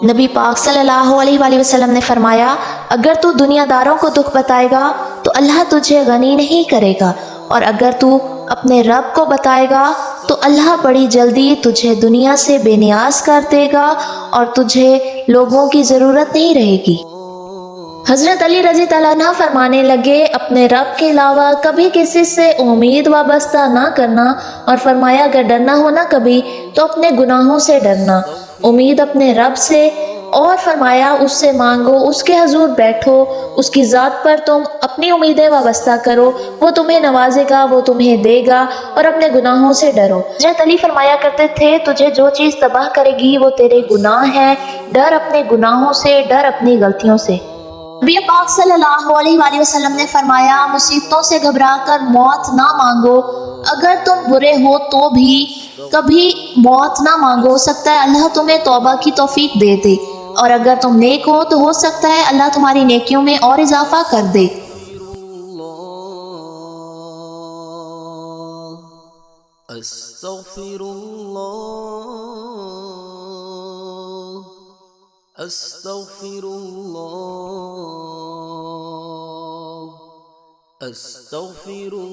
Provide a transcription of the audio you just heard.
नबी पाक सल्लल्लाहु अलैहि वसल्लम ने फरमाया, अगर तू दुनियादारों को दुख बताएगा तो अल्लाह तुझे गनी नहीं करेगा, और अगर तू अपने रब को बताएगा तो अल्लाह बड़ी जल्दी तुझे दुनिया से बेनियाज कर देगा और तुझे लोगों की ज़रूरत नहीं रहेगी। हज़रत अली रज़ी तआला अन्हु फरमाने लगे, अपने रब के अलावा कभी किसी से उम्मीद वाबस्ता ना करना, और फरमाया अगर डरना हो ना कभी तो अपने गुनाहों से डरना, उम्मीद अपने रब से, और फरमाया उससे मांगो, उसके हजूर बैठो, उसकी ज़ात पर तुम अपनी उम्मीदें वाबस्ता करो, वो तुम्हें नवाजेगा, वो तुम्हें देगा, और अपने गुनाहों से डरो। हज़रत अली फरमाया करते थे, तुझे जो चीज़ तबाह करेगी वो तेरे गुनाह है, डर अपने गुनाहों से, डर अपनी गलतियों से। नबी पाक सल्लल्लाहु अलैहि वसल्लम ने फरमाया, मुसीबतों से घबराकर मौत ना मांगो, अगर तुम बुरे हो तो भी कभी मौत ना मांगो, सकता है अल्लाह तुम्हें तौबा की तौफीक दे दे, और अगर तुम नेक हो तो हो सकता है अल्लाह तुम्हारी नेकियों में और इजाफा कर दे। अस्तगफिरुल्लाह।